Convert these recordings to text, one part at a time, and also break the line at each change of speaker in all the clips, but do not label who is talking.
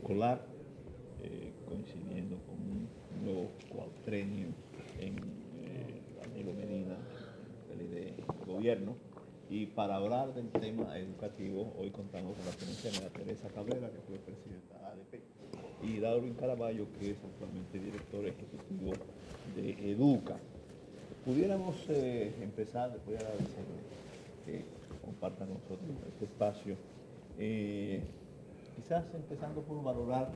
escolar, coincidiendo con un nuevo cuatrenio en Danilo Medina, el de gobierno. Y para hablar del tema educativo, hoy contamos con la presencia de Teresa Cabrera, que fue presidenta de ADP, y Darwin Caraballo, que es actualmente director ejecutivo de Educa. Pudiéramos empezar, después de agradecerle que compartan con nosotros este espacio, quizás empezando por valorar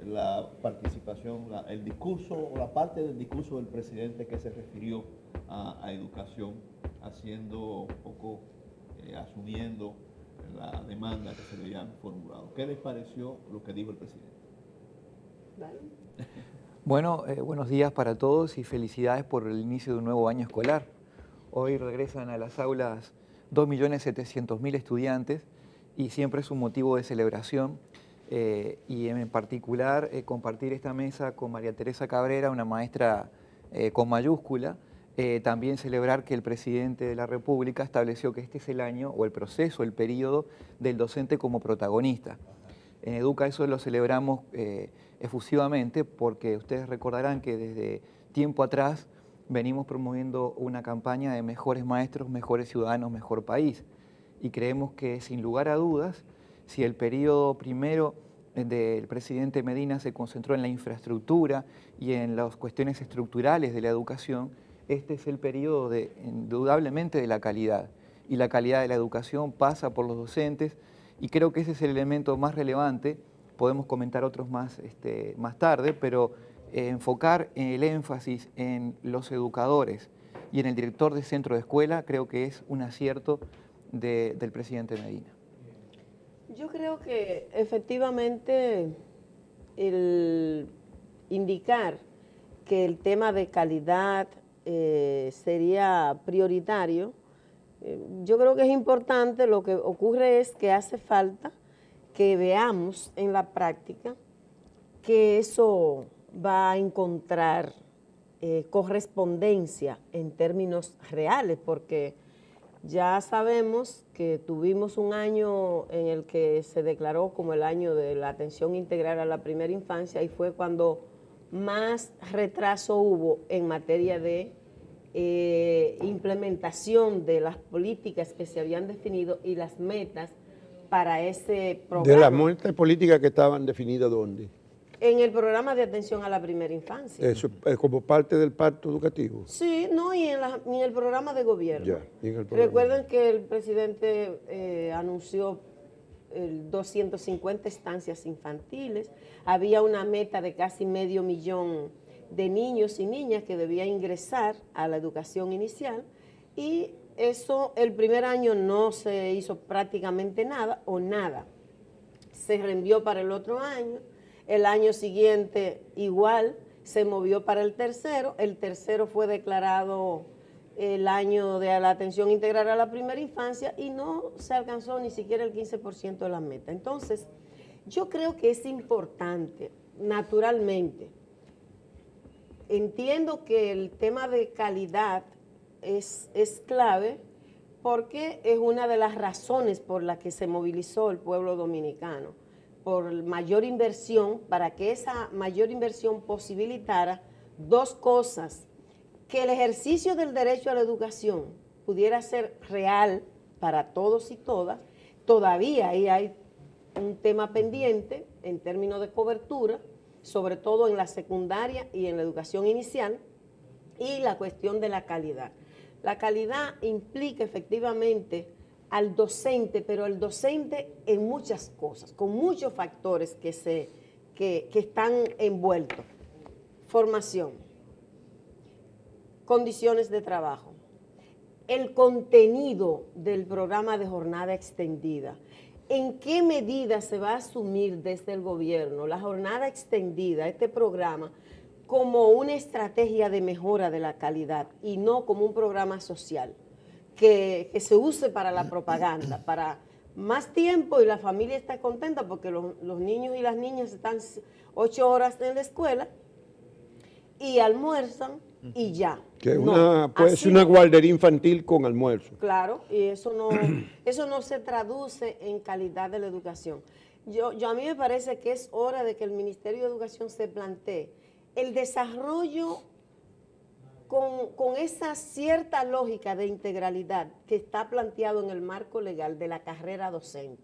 la participación, el discurso o la parte del discurso del presidente que se refirió a educación, haciendo un poco, asumiendo la demanda que se le habían formulado. ¿Qué les pareció lo que dijo el presidente?
Dale.
Bueno, buenos días para todos y felicidades por el inicio de un nuevo año escolar. Hoy regresan a las aulas 2.700.000 estudiantes y siempre es un motivo de celebración y en particular compartir esta mesa con María Teresa Cabrera, una maestra con mayúscula. También celebrar que el presidente de la República estableció que este es el año o el proceso, el periodo del docente como protagonista. En Educa eso lo celebramos efusivamente porque ustedes recordarán que desde tiempo atrás venimos promoviendo una campaña de mejores maestros, mejores ciudadanos, mejor país. Y creemos que sin lugar a dudas, si el periodo primero del presidente Medina se concentró en la infraestructura y en las cuestiones estructurales de la educación, este es el periodo indudablemente de la calidad. Y la calidad de la educación pasa por los docentes y creo que ese es el elemento más relevante. Podemos comentar otros más tarde, pero enfocar el énfasis en los educadores y en el director de centro de escuela creo que es un acierto del presidente Medina.
Yo creo que efectivamente el indicar que el tema de calidad sería prioritario, yo creo que es importante. Lo que ocurre es que hace falta que veamos en la práctica que eso va a encontrar correspondencia en términos reales, porque ya sabemos que tuvimos un año en el que se declaró como el año de la atención integral a la primera infancia y fue cuando más retraso hubo en materia de implementación de las políticas que se habían definido y las metas para ese programa.
¿De las metas políticas que estaban definidas dónde?
En el programa de atención a la primera infancia.
Eso es como parte del pacto educativo.
Sí, no, y en el programa de gobierno.
Ya, en el programa.
Recuerden que el presidente anunció 250 estancias infantiles, había una meta de casi 500.000 de niños y niñas que debían ingresar a la educación inicial y eso el primer año no se hizo prácticamente nada o nada. Se reenvió para el otro año, el año siguiente igual, se movió para el tercero fue declarado el año de la atención integral a la primera infancia y no se alcanzó ni siquiera el 15% de la meta. Entonces, yo creo que es importante, naturalmente. Entiendo que el tema de calidad es clave porque es una de las razones por las que se movilizó el pueblo dominicano, por mayor inversión, para que esa mayor inversión posibilitara dos cosas: que el ejercicio del derecho a la educación pudiera ser real para todos y todas. Todavía ahí hay un tema pendiente en términos de cobertura, sobre todo en la secundaria y en la educación inicial, y la cuestión de la calidad. La calidad implica efectivamente al docente, pero el docente en muchas cosas, con muchos factores que están envueltos. Formación, condiciones de trabajo, el contenido del programa de jornada extendida. ¿En qué medida se va a asumir desde el gobierno la jornada extendida, este programa, como una estrategia de mejora de la calidad y no como un programa social que se use para la propaganda, para más tiempo y la familia está contenta porque los niños y las niñas están 8 horas en la escuela y almuerzan y ya?
Que puede ser una guardería infantil con almuerzo.
Claro, y eso no se traduce en calidad de la educación. A mí me parece que es hora de que el Ministerio de Educación se plantee el desarrollo con esa cierta lógica de integralidad que está planteado en el marco legal de la carrera docente,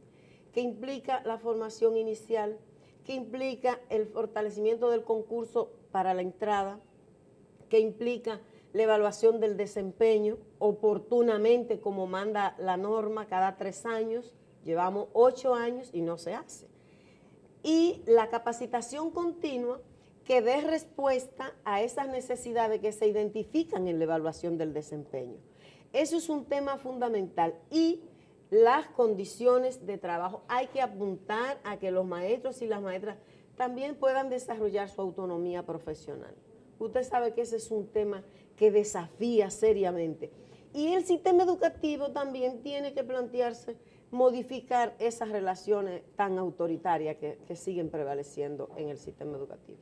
que implica la formación inicial, que implica el fortalecimiento del concurso para la entrada, que implica la evaluación del desempeño oportunamente como manda la norma cada 3 años, llevamos 8 años y no se hace. Y la capacitación continua que dé respuesta a esas necesidades que se identifican en la evaluación del desempeño. Eso es un tema fundamental y las condiciones de trabajo. Hay que apuntar a que los maestros y las maestras también puedan desarrollar su autonomía profesional. Usted sabe que ese es un tema que desafía seriamente. Y el sistema educativo también tiene que plantearse modificar esas relaciones tan autoritarias que siguen prevaleciendo en el sistema educativo.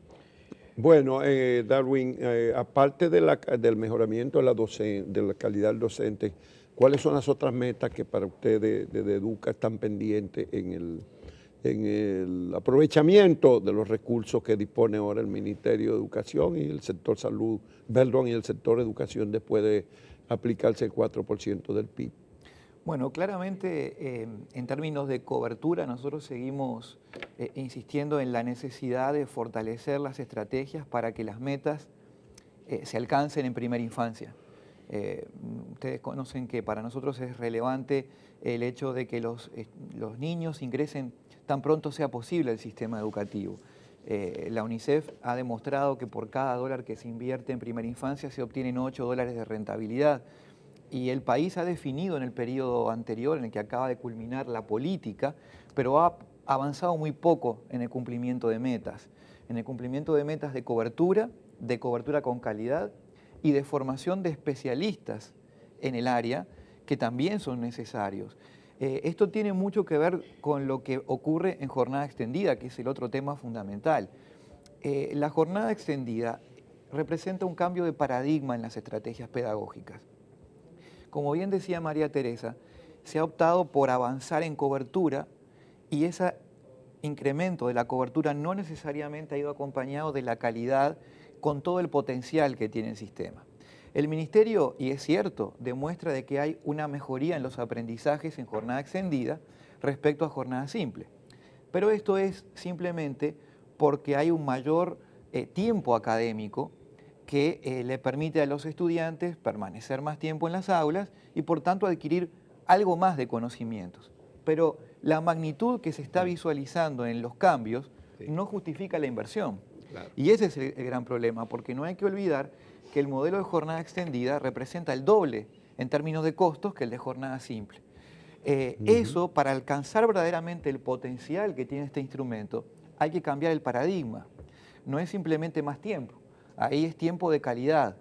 Bueno, Darwin, aparte del mejoramiento de la calidad del docente, ¿cuáles son las otras metas que para ustedes de Educa están pendientes en el aprovechamiento de los recursos que dispone ahora el Ministerio de Educación y el sector salud, y el sector educación después de aplicarse el 4% del PIB?
Bueno, claramente en términos de cobertura nosotros seguimos insistiendo en la necesidad de fortalecer las estrategias para que las metas se alcancen en primera infancia. Ustedes conocen que para nosotros es relevante el hecho de que los niños ingresen tan pronto sea posible al sistema educativo. La UNICEF ha demostrado que por cada dólar que se invierte en primera infancia se obtienen 8 dólares de rentabilidad. Y el país ha definido en el periodo anterior, en el que acaba de culminar la política, pero ha avanzado muy poco en el cumplimiento de metas. En el cumplimiento de metas de cobertura con calidad y de formación de especialistas en el área, que también son necesarios. Esto tiene mucho que ver con lo que ocurre en jornada extendida, que es el otro tema fundamental. La jornada extendida representa un cambio de paradigma en las estrategias pedagógicas. Como bien decía María Teresa, se ha optado por avanzar en cobertura y ese incremento de la cobertura no necesariamente ha ido acompañado de la calidad con todo el potencial que tiene el sistema. El Ministerio, y es cierto, demuestra de que hay una mejoría en los aprendizajes en jornada extendida respecto a jornada simple. Pero esto es simplemente porque hay un mayor tiempo académico que le permite a los estudiantes permanecer más tiempo en las aulas y por tanto adquirir algo más de conocimientos. Pero la magnitud que se está visualizando en los cambios no justifica la inversión. Claro. Y ese es el gran problema, porque no hay que olvidar que el modelo de jornada extendida representa el doble en términos de costos que el de jornada simple. Eso, para alcanzar verdaderamente el potencial que tiene este instrumento, hay que cambiar el paradigma. No es simplemente más tiempo. Ahí es tiempo de calidad,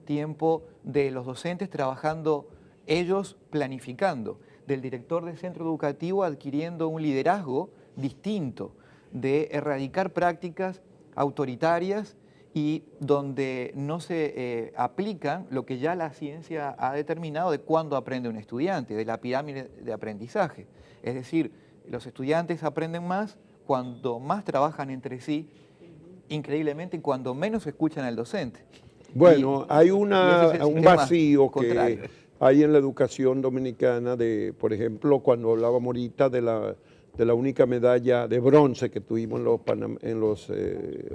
tiempo de los docentes trabajando, ellos planificando, del director del centro educativo adquiriendo un liderazgo distinto, de erradicar prácticas autoritarias y donde no se aplican lo que ya la ciencia ha determinado de cuándo aprende un estudiante, de la pirámide de aprendizaje. Es decir, los estudiantes aprenden más cuando más trabajan entre sí, increíblemente cuando menos escuchan al docente.
Bueno, hay un vacío
contrario
que hay en la educación dominicana de, por ejemplo, cuando hablábamos ahorita de la única medalla de bronce que tuvimos en los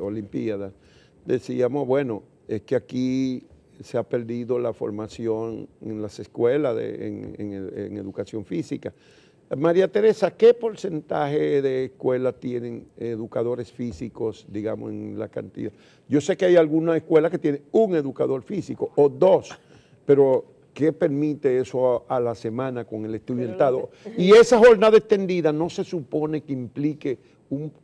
Olimpiadas, decíamos, bueno, es que aquí se ha perdido la formación en las escuelas en educación física. María Teresa, ¿qué porcentaje de escuelas tienen educadores físicos, digamos, en la cantidad? Yo sé que hay algunas escuelas que tienen un educador físico o dos, pero ¿qué permite eso a la semana con el estudiantado? Y esa jornada extendida no se supone que implique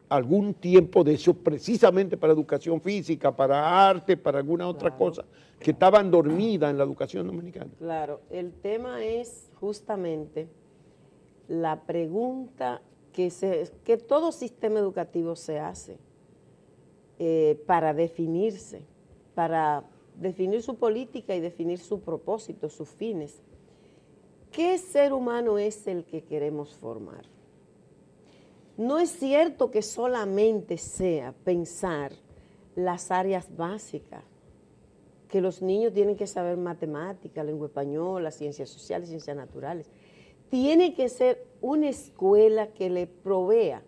algún tiempo de eso precisamente para educación física, para arte, para alguna otra cosa que estaban dormidas en la educación dominicana.
Claro, el tema es justamente la pregunta que todo sistema educativo se hace para definirse, para definir su política y definir su propósito, sus fines. ¿Qué ser humano es el que queremos formar? No es cierto que solamente sea pensar las áreas básicas, que los niños tienen que saber matemáticas, lengua española, ciencias sociales, ciencias naturales. Tiene que ser una escuela que le provea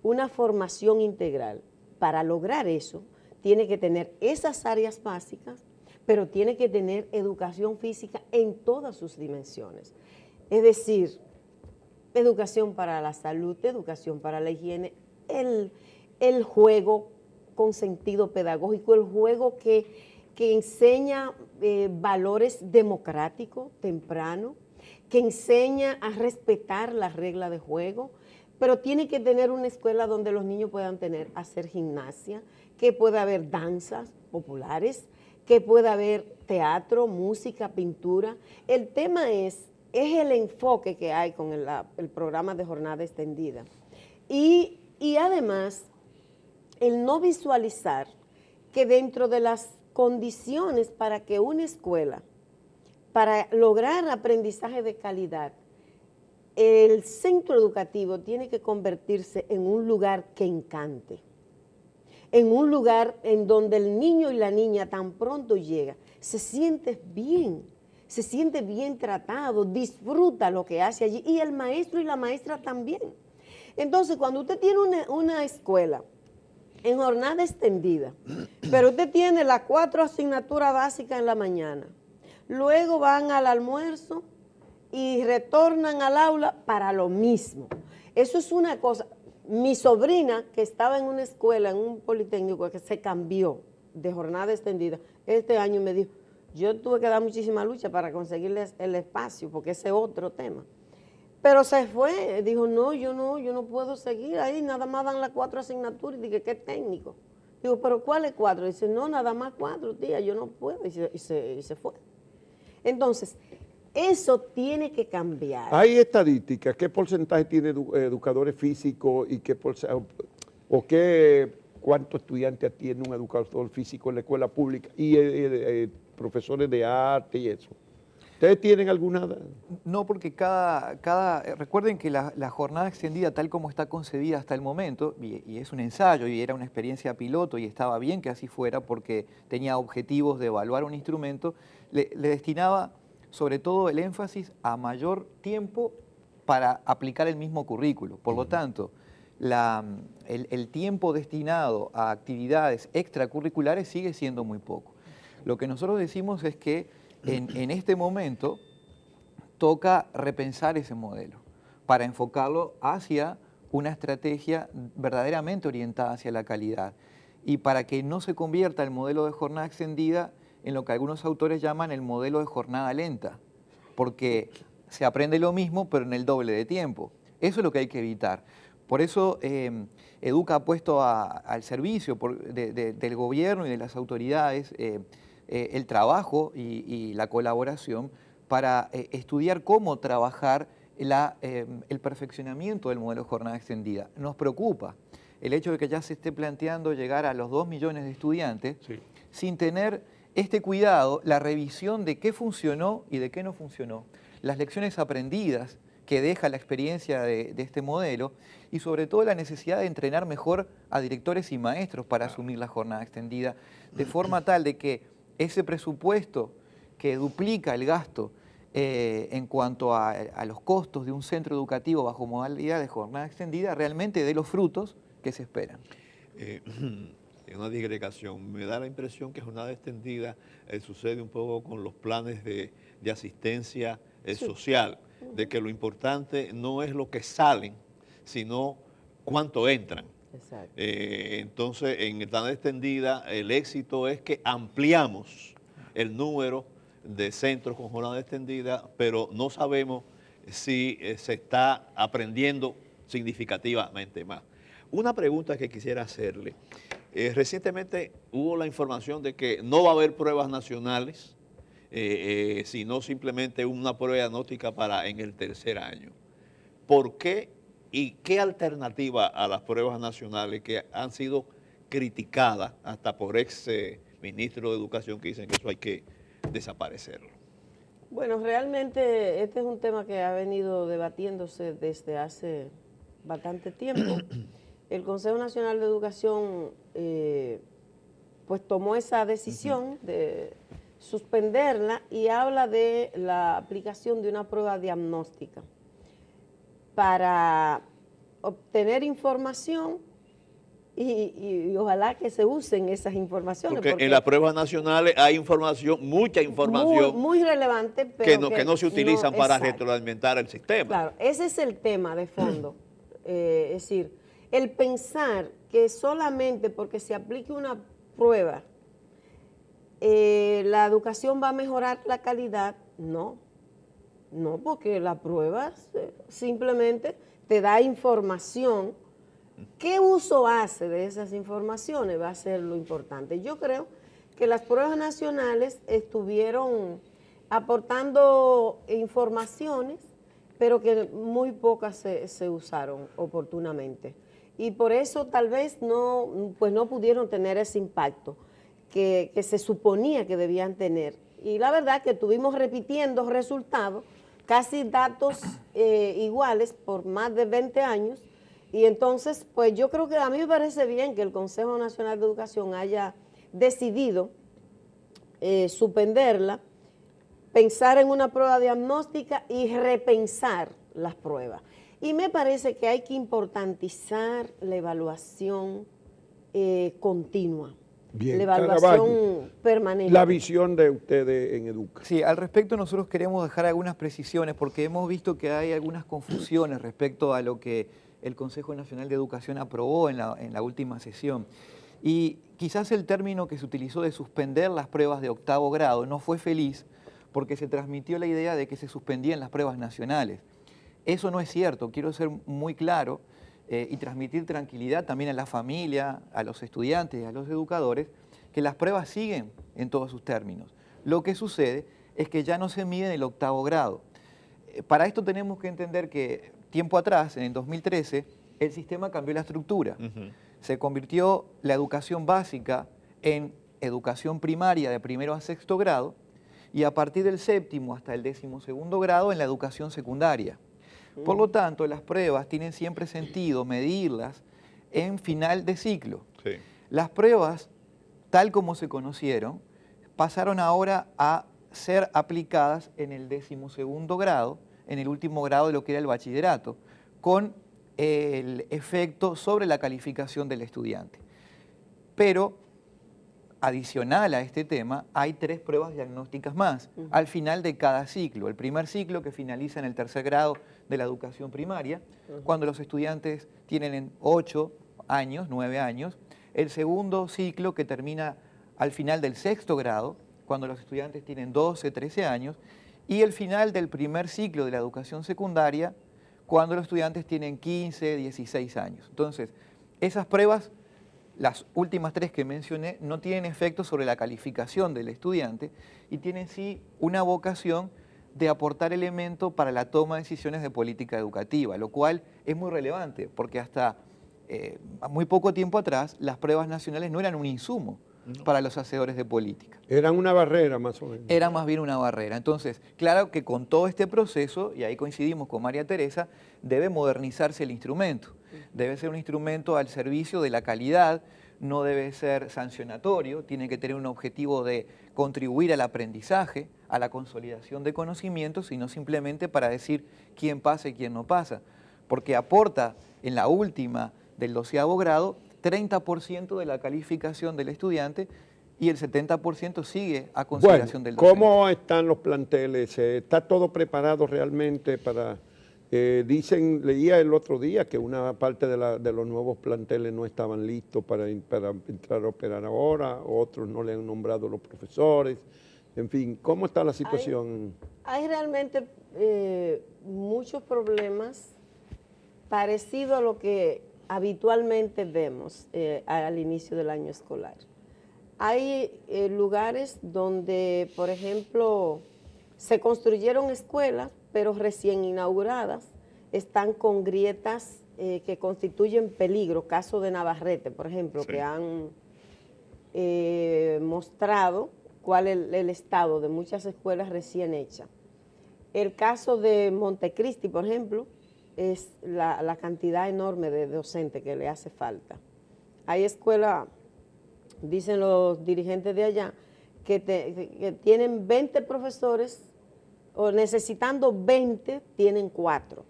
una formación integral. Para lograr eso, tiene que tener esas áreas básicas, pero tiene que tener educación física en todas sus dimensiones. Es decir, educación para la salud, educación para la higiene, el juego con sentido pedagógico, el juego que enseña valores democráticos temprano, que enseña a respetar las reglas de juego, pero tiene que tener una escuela donde los niños puedan hacer gimnasia, que pueda haber danzas populares, que pueda haber teatro, música, pintura. El tema es el enfoque que hay con el programa de jornada extendida. Y además, el no visualizar que dentro de las condiciones para que una escuela, para lograr aprendizaje de calidad, el centro educativo tiene que convertirse en un lugar que encante, en un lugar en donde el niño y la niña tan pronto llega, se siente bien tratado, disfruta lo que hace allí, y el maestro y la maestra también. Entonces, cuando usted tiene una escuela en jornada extendida, pero usted tiene las 4 asignaturas básicas en la mañana, luego van al almuerzo y retornan al aula para lo mismo. Eso es una cosa. Mi sobrina, que estaba en una escuela, en un politécnico, que se cambió de jornada extendida, este año me dijo, yo tuve que dar muchísima lucha para conseguirles el espacio, porque ese es otro tema. Pero se fue, dijo, no, yo no puedo seguir ahí, nada más dan las 4 asignaturas. Y dije, ¿qué técnico? Digo, ¿pero cuáles 4? Dice, no, nada más 4, tía, yo no puedo. Y se fue. Entonces, eso tiene que cambiar.
Hay estadísticas, ¿qué porcentaje tiene educadores físicos y cuántos estudiantes tiene un educador físico en la escuela pública y profesores de arte y eso? ¿Ustedes tienen alguna?
No, porque recuerden que la jornada extendida tal como está concebida hasta el momento, y es un ensayo y era una experiencia piloto y estaba bien que así fuera porque tenía objetivos de evaluar un instrumento, le destinaba sobre todo el énfasis a mayor tiempo para aplicar el mismo currículo. Por lo tanto, el tiempo destinado a actividades extracurriculares sigue siendo muy poco. Lo que nosotros decimos es que en este momento toca repensar ese modelo para enfocarlo hacia una estrategia verdaderamente orientada hacia la calidad y para que no se convierta el modelo de jornada extendida en lo que algunos autores llaman el modelo de jornada lenta, porque se aprende lo mismo pero en el doble de tiempo. Eso es lo que hay que evitar. Por eso Educa ha puesto al servicio del gobierno y de las autoridades el trabajo y la colaboración para estudiar cómo trabajar el perfeccionamiento del modelo de jornada extendida. Nos preocupa el hecho de que ya se esté planteando llegar a los 2 millones de estudiantes sin tener este cuidado, la revisión de qué funcionó y de qué no funcionó, las lecciones aprendidas que deja la experiencia de este modelo y sobre todo la necesidad de entrenar mejor a directores y maestros para asumir la jornada extendida, de forma tal de que ese presupuesto que duplica el gasto en cuanto a los costos de un centro educativo bajo modalidad de jornada extendida realmente dé los frutos que se esperan.
En una digregación, me da la impresión que jornada extendida sucede un poco con los planes de asistencia social, de que lo importante no es lo que salen, sino cuánto entran.
Exacto.
Entonces, en jornada extendida, el éxito es que ampliamos el número de centros con jornada extendida, pero no sabemos si se está aprendiendo significativamente más. Una pregunta que quisiera hacerle. Recientemente hubo la información de que no va a haber pruebas nacionales, sino simplemente una prueba diagnóstica en el tercer año. ¿Por qué y qué alternativa a las pruebas nacionales que han sido criticadas hasta por ex ministros de Educación que dicen que eso hay que desaparecerlo?
Bueno, realmente este es un tema que ha venido debatiéndose desde hace bastante tiempo, el Consejo Nacional de Educación pues tomó esa decisión de suspenderla y habla de la aplicación de una prueba diagnóstica para obtener información y ojalá que se usen esas informaciones.
Porque en las pruebas nacionales hay información, mucha información
muy relevante, pero
que no se utilizan para
exacto.
retroalimentar el sistema.
Claro, ese es el tema de fondo. Es decir, el pensar que solamente porque se aplique una prueba la educación va a mejorar la calidad, no, porque la prueba simplemente te da información. ¿Qué uso hace de esas informaciones? Va a ser lo importante. Yo creo que las pruebas nacionales estuvieron aportando informaciones, pero que muy pocas se usaron oportunamente. Y por eso tal vez no pudieron tener ese impacto que se suponía que debían tener. Y la verdad que estuvimos repitiendo resultados, casi datos iguales por más de 20 años, y entonces, pues yo creo que a mí me parece bien que el Consejo Nacional de Educación haya decidido suspenderla, pensar en una prueba diagnóstica y repensar las pruebas. Y me parece que hay que importantizar la evaluación continua.
Bien,
la evaluación
Caraballo,
permanente.
La visión de ustedes en Educa.
Sí, al respecto nosotros queremos dejar algunas precisiones porque hemos visto que hay algunas confusiones respecto a lo que el Consejo Nacional de Educación aprobó en la última sesión. Y quizás el término que se utilizó de suspender las pruebas de octavo grado no fue feliz porque se transmitió la idea de que se suspendían las pruebas nacionales. Eso no es cierto, quiero ser muy claro y transmitir tranquilidad también a la familia, a los estudiantes y a los educadores, que las pruebas siguen en todos sus términos. Lo que sucede es que ya no se mide en el octavo grado. Para esto tenemos que entender que tiempo atrás, en el 2013, el sistema cambió la estructura. Se convirtió la educación básica en educación primaria de primero a sexto grado y a partir del séptimo hasta el 12º grado en la educación secundaria. Por lo tanto, las pruebas tienen siempre sentido medirlas en final de ciclo.
Sí.
Las pruebas, tal como se conocieron, pasaron ahora a ser aplicadas en el 12º grado, en el último grado de lo que era el bachillerato, con el efecto sobre la calificación del estudiante. Pero, adicional a este tema, hay 3 pruebas diagnósticas más al final de cada ciclo. El primer ciclo, que finaliza en el 3er grado de la educación primaria, cuando los estudiantes tienen 8 años, 9 años. El segundo ciclo, que termina al final del 6º grado, cuando los estudiantes tienen 12, 13 años. Y el final del primer ciclo de la educación secundaria, cuando los estudiantes tienen 15, 16 años. Entonces, esas pruebas, las últimas 3 que mencioné, no tienen efecto sobre la calificación del estudiante y tienen sí una vocación de aportar elementos para la toma de decisiones de política educativa, lo cual es muy relevante, porque hasta muy poco tiempo atrás las pruebas nacionales no eran un insumo para los hacedores de política.
Eran una barrera más o menos.
Era más bien una barrera. Entonces, claro que con todo este proceso, y ahí coincidimos con María Teresa, debe modernizarse el instrumento. Debe ser un instrumento al servicio de la calidad, no debe ser sancionatorio, tiene que tener un objetivo de contribuir al aprendizaje, a la consolidación de conocimientos, y no simplemente para decir quién pasa y quién no pasa, porque aporta en la última del 12º grado 30% de la calificación del estudiante y el 70% sigue a consideración del docente.
¿Cómo están los planteles? ¿Está todo preparado realmente para...? Leía el otro día que una parte de los nuevos planteles no estaban listos para entrar a operar ahora, otros no le han nombrado los profesores, en fin, ¿cómo está la situación?
Hay realmente muchos problemas parecidos a lo que habitualmente vemos al inicio del año escolar. Hay lugares donde, por ejemplo, se construyeron escuelas, pero recién inauguradas, están con grietas que constituyen peligro, caso de Navarrete, por ejemplo, sí, que han mostrado cuál es el estado de muchas escuelas recién hechas. El caso de Montecristi, por ejemplo, es la cantidad enorme de docentes que le hace falta. Hay escuelas, dicen los dirigentes de allá, que tienen 20 profesores, o necesitando 20, tienen 4.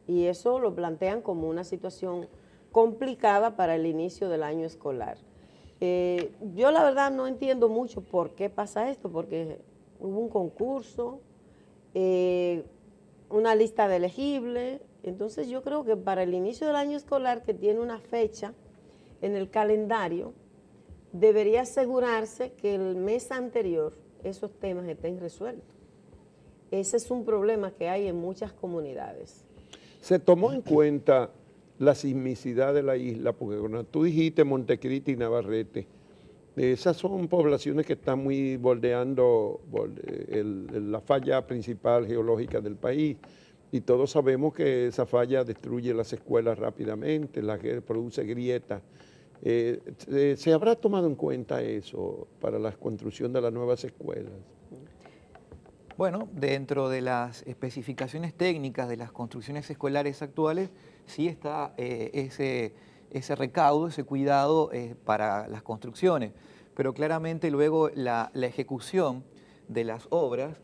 Y eso lo plantean como una situación complicada para el inicio del año escolar. Yo la verdad no entiendo mucho por qué pasa esto, porque hubo un concurso, una lista de elegibles, entonces yo creo que para el inicio del año escolar, que tiene una fecha en el calendario, debería asegurarse que el mes anterior esos temas estén resueltos. Ese es un problema que hay en muchas comunidades.
¿Se tomó en cuenta la sismicidad de la isla? Porque cuando tú dijiste Montecristi y Navarrete, esas son poblaciones que están muy bordeando la falla principal geológica del país, y todos sabemos que esa falla destruye las escuelas rápidamente, produce grietas. ¿Se habrá tomado en cuenta eso para la construcción de las nuevas escuelas?
Bueno, dentro de las especificaciones técnicas de las construcciones escolares actuales, sí está ese recaudo, ese cuidado para las construcciones, pero claramente luego la ejecución de las obras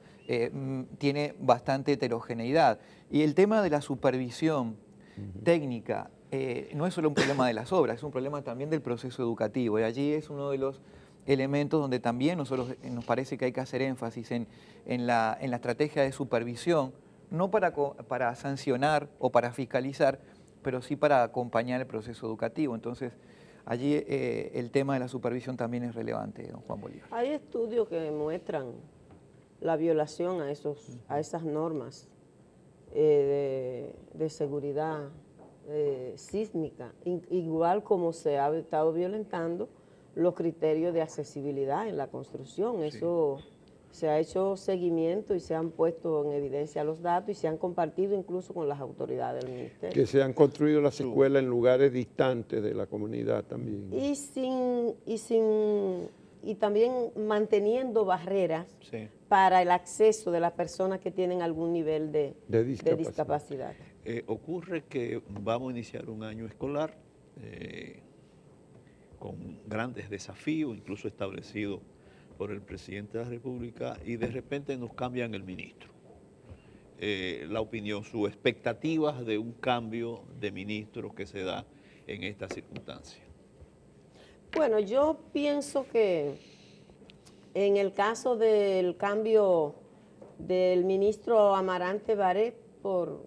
tiene bastante heterogeneidad. Y el tema de la supervisión técnica no es solo un problema de las obras, es un problema también del proceso educativo, y allí es uno de los elementos donde también nosotros nos parece que hay que hacer énfasis en la estrategia de supervisión, no para sancionar o para fiscalizar, pero sí para acompañar el proceso educativo. Entonces, allí el tema de la supervisión también es relevante, don Juan Bolívar.
Hay estudios que muestran la violación a esas normas de seguridad sísmica, igual como se ha estado violentando los criterios de accesibilidad en la construcción. Sí. Eso se ha hecho seguimiento y se han puesto en evidencia los datos y se han compartido incluso con las autoridades del ministerio.
Que se han construido las escuelas en lugares distantes de la comunidad también.
Y también manteniendo barreras para el acceso de las personas que tienen algún nivel de discapacidad.
Ocurre que vamos a iniciar un año escolar con grandes desafíos, incluso establecidos por el presidente de la República, y de repente nos cambian el ministro. La opinión, sus expectativas de un cambio de ministro que se da en esta circunstancia.
Bueno, yo pienso que en el caso del cambio del ministro Amarante Baré por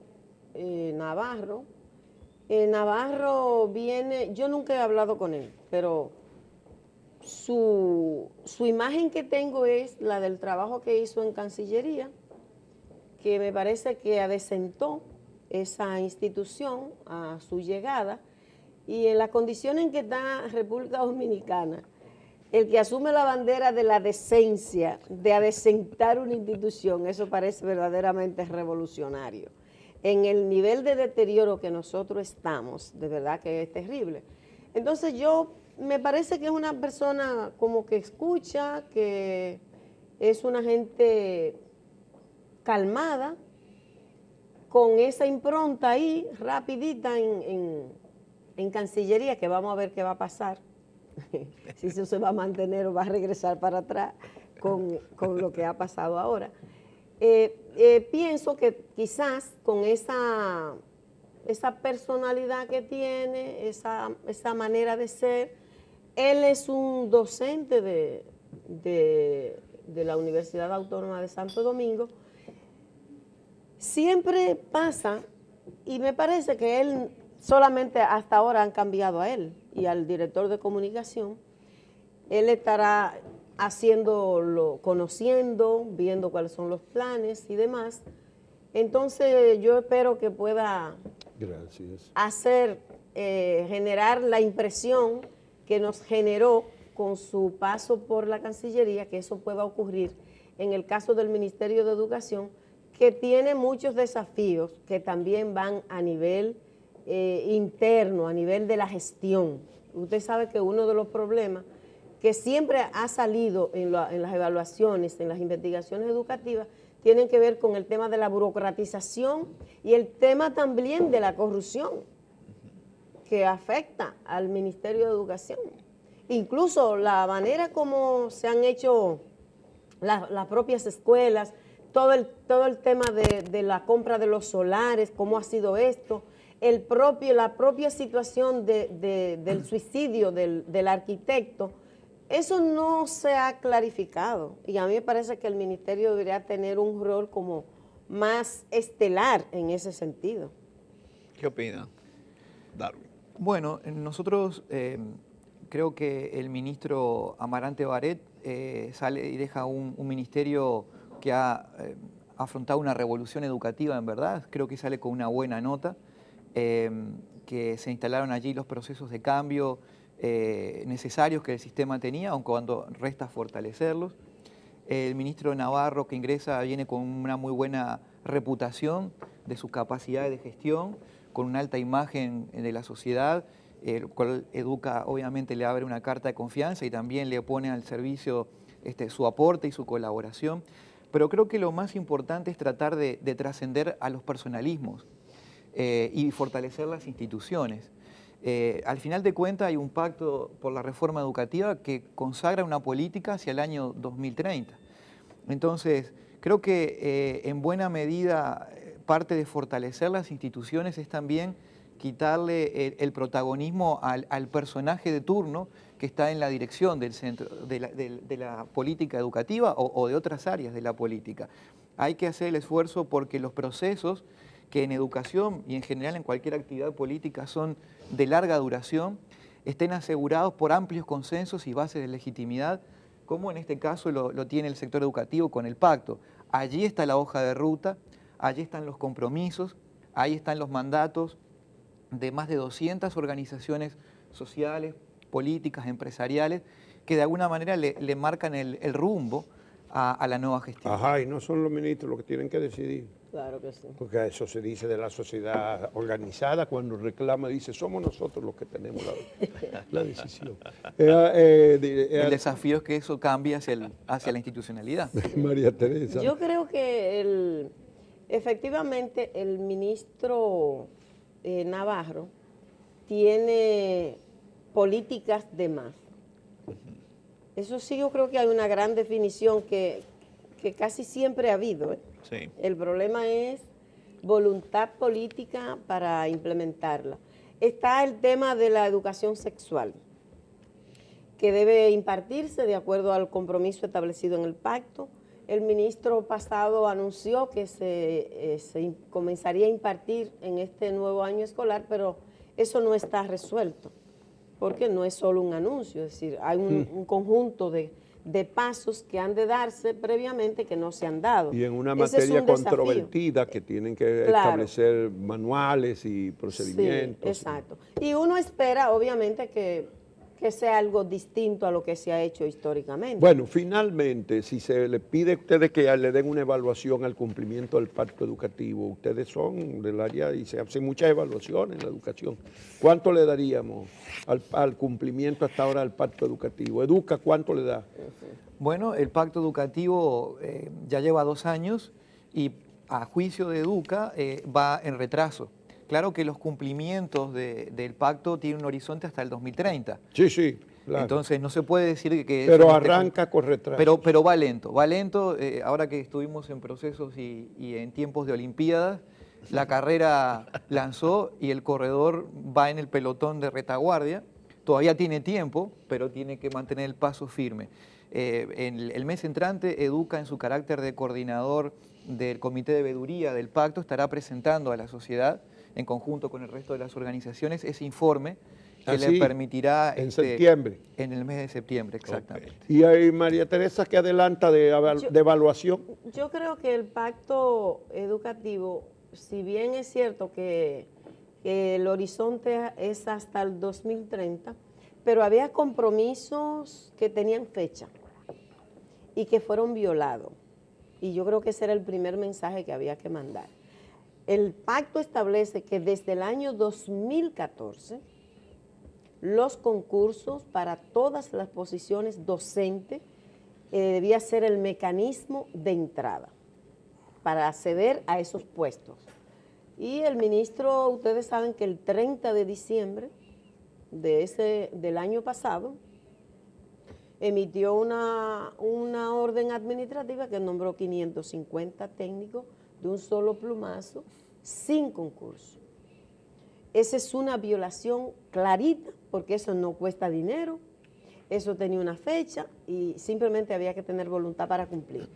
Navarro, Navarro viene, yo nunca he hablado con él, pero su imagen que tengo es la del trabajo que hizo en Cancillería, que me parece que adecentó esa institución a su llegada, y en la condición en que está República Dominicana, el que asume la bandera de la decencia, de adecentar una institución, eso parece verdaderamente revolucionario. En el nivel de deterioro que nosotros estamos, de verdad que es terrible. Entonces me parece que es una persona como que escucha, que es una gente calmada, con esa impronta ahí, rapidita en Cancillería, que vamos a ver qué va a pasar, si eso se va a mantener o va a regresar para atrás con lo que ha pasado ahora. Pienso que quizás con esa personalidad que tiene, esa manera de ser, él es un docente de la Universidad Autónoma de Santo Domingo. Siempre pasa, y me parece que él solamente hasta ahora han cambiado a él y al director de comunicación. Él estará haciéndolo, conociendo, viendo cuáles son los planes y demás. Entonces yo espero que pueda generar la impresión que nos generó con su paso por la Cancillería, que eso pueda ocurrir en el caso del Ministerio de Educación, que tiene muchos desafíos que también van a nivel interno, a nivel de la gestión. Usted sabe que uno de los problemas que siempre ha salido en las evaluaciones, en las investigaciones educativas, tienen que ver con el tema de la burocratización y el tema también de la corrupción que afecta al Ministerio de Educación. Incluso la manera como se han hecho las propias escuelas, todo el tema de la compra de los solares, cómo ha sido esto, la propia situación del suicidio del arquitecto, eso no se ha clarificado y a mí me parece que el ministerio debería tener un rol como más estelar en ese sentido.
¿Qué opina Darwin?
Bueno, nosotros creo que el ministro Amarante Baret sale y deja un ministerio que ha afrontado una revolución educativa, en verdad. Creo que sale con una buena nota, que se instalaron allí los procesos de cambio necesarios que el sistema tenía, aunque cuando resta fortalecerlos. El ministro Navarro que ingresa viene con una muy buena reputación de sus capacidades de gestión, con una alta imagen de la sociedad, el cual Educa obviamente le abre una carta de confianza y también le pone al servicio su aporte y su colaboración. Pero creo que lo más importante es tratar de trascender a los personalismos y fortalecer las instituciones. Al final de cuentas hay un pacto por la reforma educativa que consagra una política hacia el año 2030. Entonces, creo que en buena medida parte de fortalecer las instituciones es también quitarle el protagonismo al personaje de turno que está en la dirección del centro, de la política educativa o de otras áreas de la política. Hay que hacer el esfuerzo porque los procesos que en educación y en general en cualquier actividad política son de larga duración, estén asegurados por amplios consensos y bases de legitimidad, como en este caso lo tiene el sector educativo con el pacto. Allí está la hoja de ruta, allí están los compromisos, ahí están los mandatos de más de 200 organizaciones sociales, políticas, empresariales, que de alguna manera le marcan el rumbo a la nueva gestión.
Ajá, y no son los ministros los que tienen que decidir.
Claro que sí.
Porque eso se dice de la sociedad organizada, cuando reclama, dice, somos nosotros los que tenemos la decisión.
El desafío es que eso cambie hacia la institucionalidad.
María Teresa.
Yo creo que efectivamente el ministro Navarro tiene políticas de más. Eso sí, yo creo que hay una gran definición que casi siempre ha habido, ¿eh?
Sí.
El problema es voluntad política para implementarla. Está el tema de la educación sexual, que debe impartirse de acuerdo al compromiso establecido en el pacto. El ministro pasado anunció que se comenzaría a impartir en este nuevo año escolar, pero eso no está resuelto, porque no es solo un anuncio, es decir, hay un conjunto de pasos que han de darse previamente que no se han dado.
Y en una
Ese es
materia
un desafío.
controvertida que tienen que
Claro.
establecer manuales y procedimientos.
Sí, exacto. Y uno espera, obviamente, que sea algo distinto a lo que se ha hecho históricamente.
Bueno, finalmente, si se le pide a ustedes que le den una evaluación al cumplimiento del pacto educativo, ustedes son del área y se hacen muchas evaluaciones en la educación. ¿Cuánto le daríamos al cumplimiento hasta ahora del pacto educativo? Educa, ¿cuánto le da?
Bueno, el pacto educativo ya lleva 2 años y a juicio de Educa va en retraso. Claro que los cumplimientos del pacto tienen un horizonte hasta el 2030.
Sí, sí, claro.
Entonces no se puede decir que...
Pero
eso
arranca con retraso.
Pero va lento, va lento. Ahora que estuvimos en procesos y en tiempos de Olimpiadas, la carrera lanzó y el corredor va en el pelotón de retaguardia. Todavía tiene tiempo, pero tiene que mantener el paso firme. En el mes entrante, Educa, en su carácter de coordinador del Comité de Veeduría del Pacto, estará presentando a la sociedad, en conjunto con el resto de las organizaciones, ese informe que le permitirá...
En septiembre.
En el mes de septiembre, exactamente.
Okay. ¿Y hay María Teresa qué adelanta de evaluación?
Yo creo que el pacto educativo, si bien es cierto que el horizonte es hasta el 2030, pero había compromisos que tenían fecha y que fueron violados. Y yo creo que ese era el primer mensaje que había que mandar. El pacto establece que desde el año 2014 los concursos para todas las posiciones docentes debía ser el mecanismo de entrada. para acceder a esos puestos. Y el ministro, ustedes saben que el 30 de diciembre del año pasado, emitió una orden administrativa que nombró 550 técnicos de un solo plumazo, sin concurso. Esa es una violación clarita, porque eso no cuesta dinero, eso tenía una fecha y simplemente había que tener voluntad para cumplir.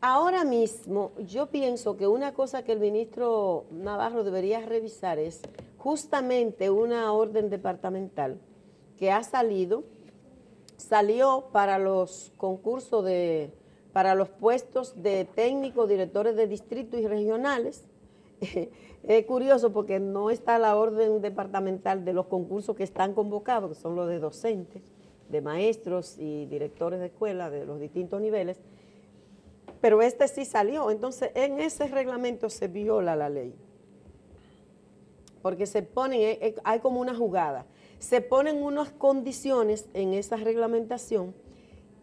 Ahora mismo, yo pienso que una cosa que el ministro Navarro debería revisar es justamente una orden departamental que ha salió para los concursos para los puestos de técnicos, directores de distrito y regionales. Es curioso porque no está la orden departamental de los concursos que están convocados, que son los de docentes, de maestros y directores de escuela de los distintos niveles, pero este sí salió. Entonces, en ese reglamento se viola la ley, porque se ponen, hay como una jugada, se ponen unas condiciones en esa reglamentación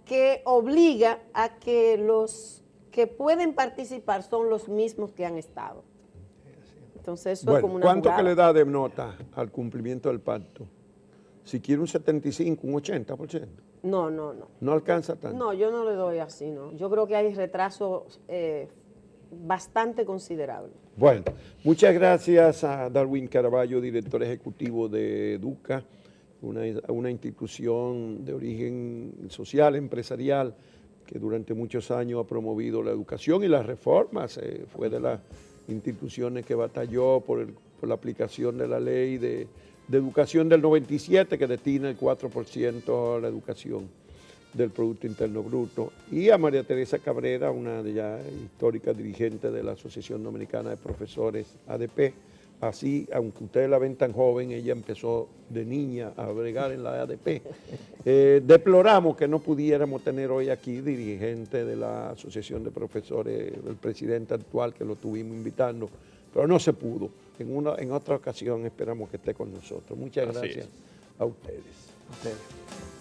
que obliga a que los que pueden participar son los mismos que han estado. Entonces, eso es como una
¿cuánto
jugada.
que le da de nota al cumplimiento del pacto? Si quiere un 75, un 80%.
No.
¿No alcanza tanto?
No, yo no le doy así, no. Yo creo que hay retrasos bastante considerables.
Bueno, muchas gracias a Darwin Caraballo, director ejecutivo de Educa, una institución de origen social, empresarial, que durante muchos años ha promovido la educación y las reformas. Fue de las instituciones que batalló por la aplicación de la ley de educación del 97, que destina el 4% a la educación del Producto Interno Bruto, y a María Teresa Cabrera, una ya histórica dirigente de la Asociación Dominicana de Profesores, ADP. Así, aunque ustedes la ven tan joven, ella empezó de niña a bregar en la ADP. Deploramos que no pudiéramos tener hoy aquí dirigente de la Asociación de Profesores, el presidente actual, que lo tuvimos invitando, pero no se pudo. En otra ocasión esperamos que esté con nosotros. Muchas gracias a ustedes.